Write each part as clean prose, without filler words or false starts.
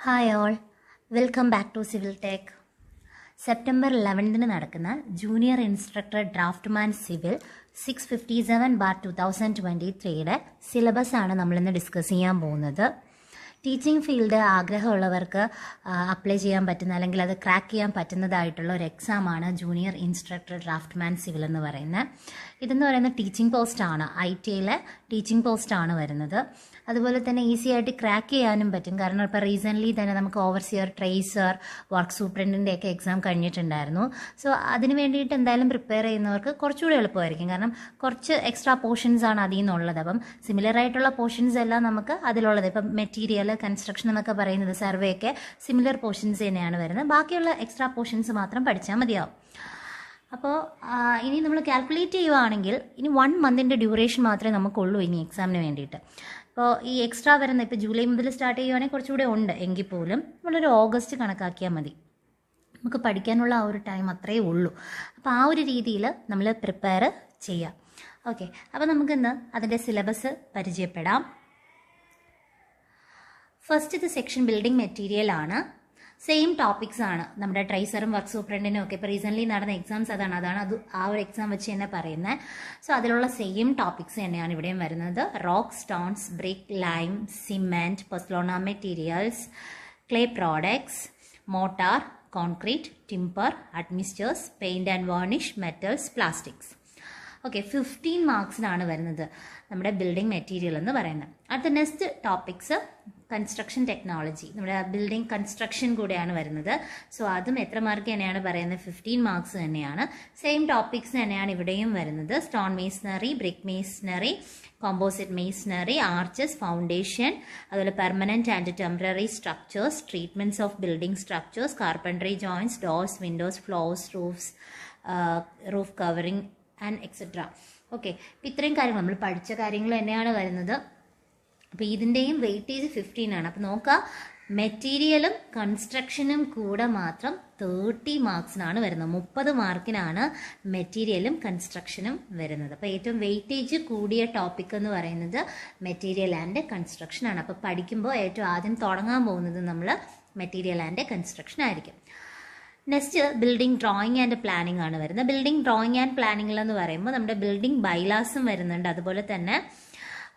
Hi all, welcome back to civil tech. September 11 നടക്കുന്ന junior instructor draftsman civil 657/2023 സിലബസാണ് നമ്മളിന്ന് discuss ചെയ്യാൻ പോകുന്നത്. ടീച്ചിങ് ഫീൽഡ് ആഗ്രഹമുള്ളവർക്ക് അപ്ലൈ ചെയ്യാൻ പറ്റുന്ന അല്ലെങ്കിൽ അത് ക്രാക്ക് ചെയ്യാൻ പറ്റുന്നതായിട്ടുള്ള ഒരു എക്സാമാണ് ജൂനിയർ ഇൻസ്ട്രക്ടർ ഡ്രാഫ്റ്റ്മാൻ സിവിൽ എന്ന് പറയുന്നത്. ഇതെന്ന് പറയുന്നത് ടീച്ചിങ് പോസ്റ്റാണ്, ITയിലെ ടീച്ചിങ് പോസ്റ്റാണ് വരുന്നത്. അതുപോലെ തന്നെ ഈസി ആയിട്ട് ക്രാക്ക് ചെയ്യാനും പറ്റും. കാരണം ഇപ്പോൾ റീസെൻ്റ്ലി തന്നെ നമുക്ക് ഓവർസിയർ, ട്രേസർ, വർക്ക് സൂപ്രണ്ടിൻ്റെയൊക്കെ എക്സാം കഴിഞ്ഞിട്ടുണ്ടായിരുന്നു. സോ അതിന് വേണ്ടിയിട്ട് എന്തായാലും പ്രിപ്പയർ ചെയ്യുന്നവർക്ക് കുറച്ചുകൂടി എളുപ്പമായിരിക്കും. കാരണം കുറച്ച് എക്സ്ട്രാ പോർഷൻസ് ആണ് അതിൽ നിന്നുള്ളത്. അപ്പം സിമിലർ ആയിട്ടുള്ള പോർഷൻസ് എല്ലാം നമുക്ക് അതിലുള്ളത്. ഇപ്പം മെറ്റീരിയൽ, കൺസ്ട്രക്ഷൻ എന്നൊക്കെ പറയുന്നത്, സർവേ ഒക്കെ സിമിലർ പോർഷൻസ് തന്നെയാണ് വരുന്നത്. ബാക്കിയുള്ള എക്സ്ട്രാ പോർഷൻസ് മാത്രം പഠിച്ചാൽ മതിയാവും. അപ്പോൾ ഇനി നമ്മൾ കാൽക്കുലേറ്റ് ചെയ്യുവാണെങ്കിൽ ഇനി 1 മന്തിൻ്റെ ഡ്യൂറേഷൻ മാത്രമേ നമുക്കുള്ളൂ ഇനി എക്സാമിന് വേണ്ടിയിട്ട്. ഇപ്പോൾ ഈ എക്സ്ട്രാ വരുന്ന ഇപ്പോൾ ജൂലൈ മുതൽ സ്റ്റാർട്ട് ചെയ്യുവാണെങ്കിൽ കുറച്ചുകൂടെ ഉണ്ട്. എങ്കിൽ പോലും നമ്മളൊരു ഓഗസ്റ്റ് കണക്കാക്കിയാൽ മതി. നമുക്ക് പഠിക്കാനുള്ള ആ ഒരു ടൈം അത്രയേ ഉള്ളൂ. അപ്പോൾ ആ ഒരു രീതിയിൽ നമ്മൾ പ്രിപ്പയർ ചെയ്യാം. ഓക്കെ, അപ്പോൾ നമുക്കിന്ന് അതിൻ്റെ സിലബസ് പരിചയപ്പെടാം. ഫസ്റ്റ് ഇത് സെക്ഷൻ ബിൽഡിംഗ് മെറ്റീരിയൽ ആണ്. സെയിം ടോപ്പിക്സ് ആണ് നമ്മുടെ ട്രൈസറും വർക്ക് സൂപ്രണ്ടിനും ഒക്കെ. ഇപ്പോൾ റീസെൻ്റ്ലി നടന്ന എക്സാംസ് അതാണ് ആ ഒരു എക്സാം വെച്ച് തന്നെ പറയുന്നത്. സോ അതിലുള്ള സെയിം ടോപ്പിക്സ് തന്നെയാണ് ഇവിടെയും വരുന്നത്. Rock, stones, brick, lime, cement, pozzolana materials, clay products, mortar, concrete, timber, admixtures, paint and varnish, metals, plastics. Okay, 15 മാർക്സിനാണ് വരുന്നത് നമ്മുടെ ബിൽഡിംഗ് മെറ്റീരിയൽ എന്ന് പറയുന്നത്. അടുത്ത നെക്സ്റ്റ് ടോപ്പിക്സ് കൺസ്ട്രക്ഷൻ ടെക്നോളജി, നമ്മുടെ ബിൽഡിംഗ് കൺസ്ട്രക്ഷൻ കൂടെയാണ് വരുന്നത്. സോ അതും എത്ര മാർക്ക് തന്നെയാണ് പറയുന്നത്? 15 മാർക്സ് തന്നെയാണ്. സെയിം ടോപ്പിക്സ് തന്നെയാണ് ഇവിടെയും വരുന്നത്. Stone masonry, brick masonry, composite masonry, arches, foundation, അതുപോലെ permanent and temporary structures, treatments of building structures, carpentry joints, doors, windows, floors, roofs, roof covering and etcetera. Okay, ഇപ്പം ഇത്രയും കാര്യങ്ങൾ നമ്മൾ പഠിച്ച കാര്യങ്ങൾ തന്നെയാണ് വരുന്നത്. അപ്പോൾ ഇതിൻ്റെയും വെയിറ്റേജ് 15 ആണ്. അപ്പോൾ നോക്കുക, മെറ്റീരിയലും കൺസ്ട്രക്ഷനും കൂടെ മാത്രം 30 മാർക്സിനാണ് വരുന്നത്. 30 മാർക്കിനാണ് മെറ്റീരിയലും കൺസ്ട്രക്ഷനും വരുന്നത്. അപ്പോൾ ഏറ്റവും വെയിറ്റേജ് കൂടിയ ടോപ്പിക് എന്ന് പറയുന്നത് മെറ്റീരിയൽ ആൻഡ് കൺസ്ട്രക്ഷൻ ആണ്. അപ്പോൾ പഠിക്കുമ്പോൾ ഏറ്റവും ആദ്യം തുടങ്ങാൻ പോകുന്നത് നമ്മൾ മെറ്റീരിയൽ ആൻഡ് കൺസ്ട്രക്ഷൻ ആയിരിക്കും. Next building drawing and planning ആണ് വരുന്നത്. ബിൽഡിംഗ് ഡ്രോയിങ് ആൻഡ് പ്ലാനിംഗ് എന്ന് പറയുമ്പോൾ നമ്മുടെ ബിൽഡിംഗ് ബൈലാസും വരുന്നുണ്ട്, അതുപോലെ തന്നെ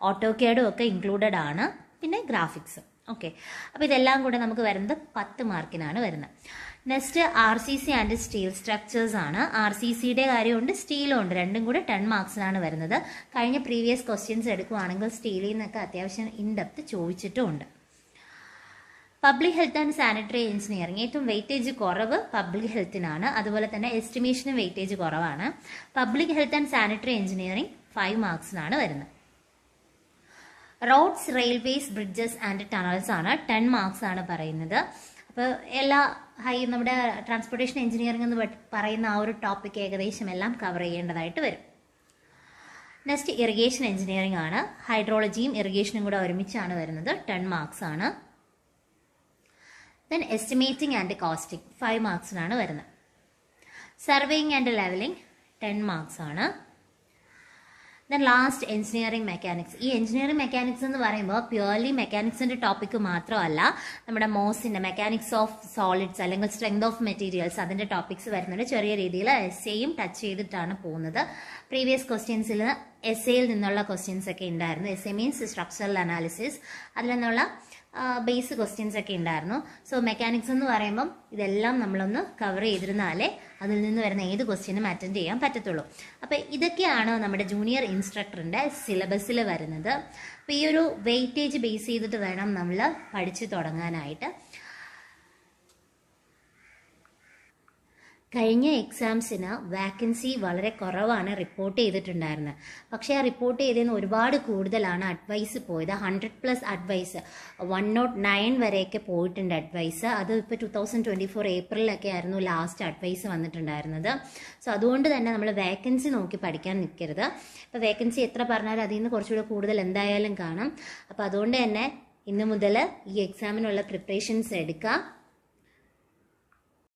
ഓട്ടോക്യാഡും ഒക്കെ ഇൻക്ലൂഡഡ് ആണ്, പിന്നെ ഗ്രാഫിക്സും. ഓക്കെ, അപ്പോൾ ഇതെല്ലാം കൂടെ നമുക്ക് വരുന്നത് 10 മാർക്കിനാണ് വരുന്നത്. Next RCC and steel structures ആണ്. RCCയുടെ കാര്യമുണ്ട്, സ്റ്റീലും ഉണ്ട്. രണ്ടും കൂടെ 10 മാർക്സിനാണ് വരുന്നത്. കഴിഞ്ഞ പ്രീവിയസ് ക്വസ്റ്റ്യൻസ് എടുക്കുവാണെങ്കിൽ സ്റ്റീലിൽ നിന്നൊക്കെ അത്യാവശ്യം ഇൻഡെപ്ത് ചോദിച്ചിട്ടുമുണ്ട്. Public health and sanitary engineering ഏറ്റവും വെയിറ്റേജ് കുറവ് പബ്ലിക് ഹെൽത്തിനാണ്. അതുപോലെ തന്നെ എസ്റ്റിമേഷനും വെയിറ്റേജ് കുറവാണ്. Public health and sanitary engineering 5 മാർക്സിനാണ് വരുന്നത്. Roads, railways, bridges and tunnels ആണ് 10 മാർക്സ് ആണ് പറയുന്നത്. അപ്പോൾ എല്ലാ നമ്മുടെ ട്രാൻസ്പോർട്ടേഷൻ എഞ്ചിനീയറിംഗ് എന്ന് പറയുന്ന ആ ഒരു ടോപ്പിക് ഏകദേശം എല്ലാം കവർ ചെയ്യേണ്ടതായിട്ട് വരും. നെക്സ്റ്റ് ഇറിഗേഷൻ എഞ്ചിനീയറിംഗ് ആണ്. ഹൈഡ്രോളജിയും ഇറിഗേഷനും കൂടെ ഒരുമിച്ചാണ് വരുന്നത്. 10 മാർക്സ് ആണ്. ദെൻ എസ്റ്റിമേറ്റിംഗ് ആൻഡ് കോസ്റ്റിംഗ് 5 മാർക്സിനാണ് വരുന്നത്. സർവേയിങ് ആൻഡ് ലെവലിംഗ് 10 മാർക്സ് ആണ്. Then last engineering mechanics. ഈ എഞ്ചിനീയറിംഗ് മെക്കാനിക്സ് എന്ന് പറയുമ്പോൾ പ്യുവർലി മെക്കാനിക്സിന്റെ ടോപ്പിക്ക് മാത്രമല്ല, നമ്മുടെ മോസിന്റെ മെക്കാനിക്സ് ഓഫ് സോളിഡ്സ് അല്ലെങ്കിൽ സ്ട്രെങ്ത് ഓഫ് മെറ്റീരിയൽസ് അതിന്റെ ടോപ്പിക്സ് വരുന്നുണ്ട്. ചെറിയ രീതിയിൽ എസ്സേയും ടച്ച് ചെയ്തിട്ടാണ് പോകുന്നത്. പ്രീവിയസ് ക്വസ്റ്റ്യൻസിൽ എസ്സേയിൽ നിന്നുള്ള ക്വസ്റ്റ്യൻസ് ഒക്കെ ഉണ്ടായിരുന്നു. എസ്സേ മീൻസ് സ്ട്രക്ചറൽ അനാലിസിസ്, അതിൽ നിന്നുള്ള ബേസ് ക്വസ്റ്റ്യൻസ് ഒക്കെ ഉണ്ടായിരുന്നു. സോ മെക്കാനിക്സ് എന്ന് പറയുമ്പം ഇതെല്ലാം നമ്മളൊന്ന് കവർ ചെയ്തിരുന്നാലേ അതിൽ നിന്ന് വരുന്ന ഏത് ക്വസ്റ്റ്യനും അറ്റൻഡ് ചെയ്യാൻ പറ്റത്തുള്ളൂ. അപ്പോൾ ഇതൊക്കെയാണ് നമ്മുടെ ജൂനിയർ ഇൻസ്ട്രക്ടറിൻ്റെ സിലബസിൽ വരുന്നത്. അപ്പോൾ ഈ ഒരു വെയിറ്റേജ് ബേസ് ചെയ്തിട്ട് വേണം നമ്മൾ പഠിച്ചു തുടങ്ങാനായിട്ട്. കഴിഞ്ഞ എക്സാംസിന് വാക്കൻസി വളരെ കുറവാണ് റിപ്പോർട്ട് ചെയ്തിട്ടുണ്ടായിരുന്നത്. പക്ഷേ ആ റിപ്പോർട്ട് ചെയ്തതിന് ഒരുപാട് കൂടുതലാണ് അഡ്വൈസ് പോയത്. 100+ അഡ്വൈസ്, 109 വരെയൊക്കെ പോയിട്ടുണ്ട് അഡ്വൈസ്. അത് ഇപ്പോൾ 2024 ഏപ്രിലൊക്കെ ആയിരുന്നു ലാസ്റ്റ് അഡ്വൈസ് വന്നിട്ടുണ്ടായിരുന്നത്. സോ അതുകൊണ്ട് തന്നെ നമ്മൾ വേക്കൻസി നോക്കി പഠിക്കാൻ നിൽക്കരുത്. ഇപ്പോൾ വേക്കൻസി എത്ര പറഞ്ഞാലും അതിൽ നിന്ന് കുറച്ചുകൂടെ കൂടുതൽ എന്തായാലും കാണും. അപ്പോൾ അതുകൊണ്ട് തന്നെ ഇന്ന് മുതൽ ഈ എക്സാമിനുള്ള പ്രിപ്പറേഷൻസ് എടുക്കുക.